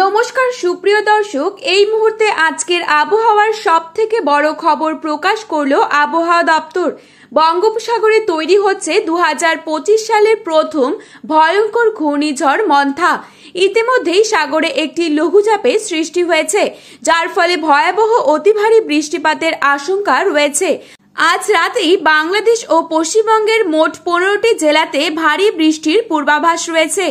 নমস্কার সুপ্রিয় দর্শক, এই মুহূর্তে আজকের আবহাওয়ার সবথেকে বড় খবর প্রকাশ করলো আবহাওয়া দপ্তর। বঙ্গোপসাগরে তৈরি হচ্ছে 2025 সালের প্রথম ভয়ঙ্কর ঘূর্ণিঝড় মন্থা। ইতিমধ্যেই সাগরে একটি লঘুচাপের সৃষ্টি হয়েছে, যার ফলে ভয়াবহ অতি ভারী বৃষ্টিপাতের আশঙ্কা রয়েছে। আজ রাতেই বাংলাদেশ ও পশ্চিমবঙ্গের মোট 15টি জেলাতে ভারী বৃষ্টির পূর্বাভাস রয়েছে।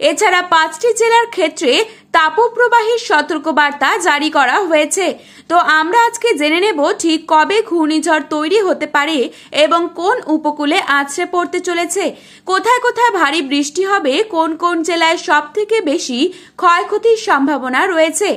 এছাড়া 5টি জেলার ক্ষেত্রে তাপপ্রবাহের সতর্কবার্তা জারি করা হয়েছে। তো আমরা আজকে জেনে নেব ঠিক কবে ঘূর্ণিঝড় তৈরি হতে পারে এবং কোন উপকূলে আছড়ে পড়তে চলেছে, কোথায় কোথায় ভারী বৃষ্টি হবে, কোন কোন জেলায় সবথেকে বেশি ক্ষয়ক্ষতির সম্ভাবনা রয়েছে।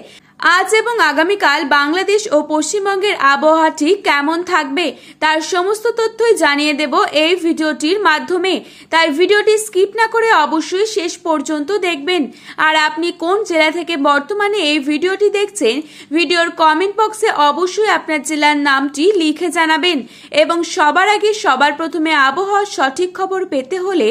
আজ এবং আগামীকাল বাংলাদেশ ও পশ্চিমবঙ্গের আবহাওয়া ঠিক কেমন থাকবে তার সমস্ত তথ্যই জানিয়ে দেব এই ভিডিওটির মাধ্যমে। তাই ভিডিওটি স্কিপ না করে অবশ্যই শেষ পর্যন্ত দেখবেন। আর আপনি কোন জেলা থেকে বর্তমানে এই ভিডিওটি দেখছেন, ভিডিওর কমেন্ট বক্সে অবশ্যই আপনার জেলার নামটি লিখে জানাবেন। এবং সবার আগে সবার প্রথমে আবহাওয়ার সঠিক খবর পেতে হলে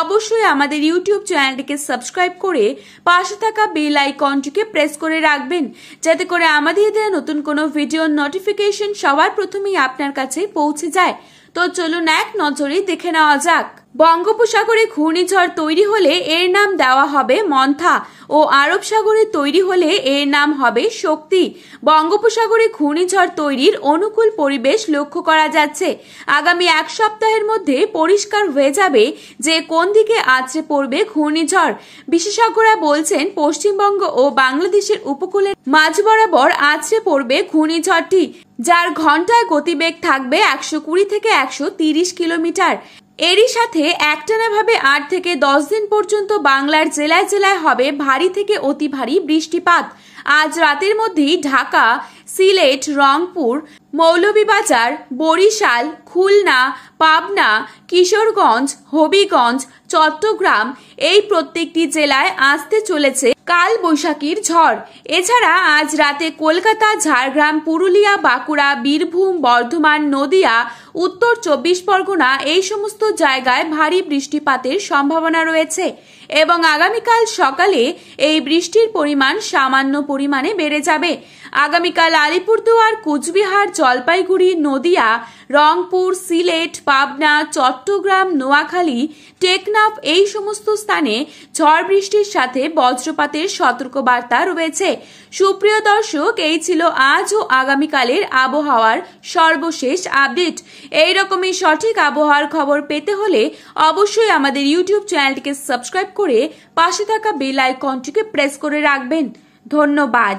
অবশ্যই আমাদের ইউটিউব চ্যানেলটিকে সাবস্ক্রাইব করে পাশে থাকা বেল আইকনটিকে প্রেস করে রাখবেন, যাতে করে আমাদের দেওয়া নতুন কোনো ভিডিওর নোটিফিকেশন সবার প্রথমেই আপনার কাছে পৌঁছে যায়। তো চলুন এক নজরে দেখে নেওয়া যাক। বঙ্গোপসাগরে ঘূর্ণিঝড় তৈরি হলে এর নাম দেওয়া হবে মন্থা ও আরব সাগরে তৈরি হলে এর নাম হবে শক্তি। বঙ্গোপসাগরে ঘূর্ণিঝড় তৈরির অনুকূল পরিবেশ লক্ষ্য করা যাচ্ছে। আগামী এক সপ্তাহের মধ্যে পরিষ্কার হয়ে যাবে যে কোন দিকে আছড়ে পড়বে ঘূর্ণিঝড়। বিশেষজ্ঞরা বলছেন পশ্চিমবঙ্গ ও বাংলাদেশের উপকূলের মাঝ বরাবর আছড়ে পড়বে ঘূর্ণিঝড়টি, যার ঘন্টায় গতিবেগ থাকবে 120 থেকে 130 কিলোমিটার। এরই সাথে একটানাভাবে 8 থেকে 10 দিন পর্যন্ত বাংলার জেলায় জেলায় হবে ভারী থেকে অতি ভারী বৃষ্টিপাত। আজ রাতের মধ্যেই ঢাকা, সিলেট, রংপুর, মৌলভীবাজার, বরিশাল, খুলনা, পাবনা, কিশোরগঞ্জ, হবিগঞ্জ, চট্টগ্রাম এই প্রত্যেকটি জেলায় আসতে চলেছে কাল বৈশাখীর ঝড়। এছাড়া আজ রাতে কলকাতা, ঝাড়গ্রাম, পুরুলিয়া, বাঁকুড়া, বীরভূম, বর্ধমান, নদিয়া, উত্তর 24 পরগনা এই সমস্ত জায়গায় ভারী বৃষ্টিপাতের সম্ভাবনা রয়েছে। এবং আগামীকাল সকালে এই বৃষ্টির পরিমাণ সামান্য পরিমাণে বেড়ে যাবে। আগামীকাল আলিপুরদুয়ার, কুচবিহার, জলপাইগুড়ি, নদিয়া, রংপুর, সিলেট, পাবনা, চট্টগ্রাম, নোয়াখালী, টেকনাফ এই সমস্ত স্থানে ঝড় বৃষ্টির সাথে বজ্রপাতের সতর্কবার্তা রয়েছে। সুপ্রিয় দর্শক, এই ছিল আজ ও আগামীকালের আবহাওয়ার সর্বশেষ আপডেট। এই রকমই সঠিক আবহাওয়ার খবর পেতে হলে অবশ্যই আমাদের ইউটিউব চ্যানেলটিকে সাবস্ক্রাইব করে পাশে থাকা বেল আইকনটিকে প্রেস করে রাখবেন। ধন্যবাদ।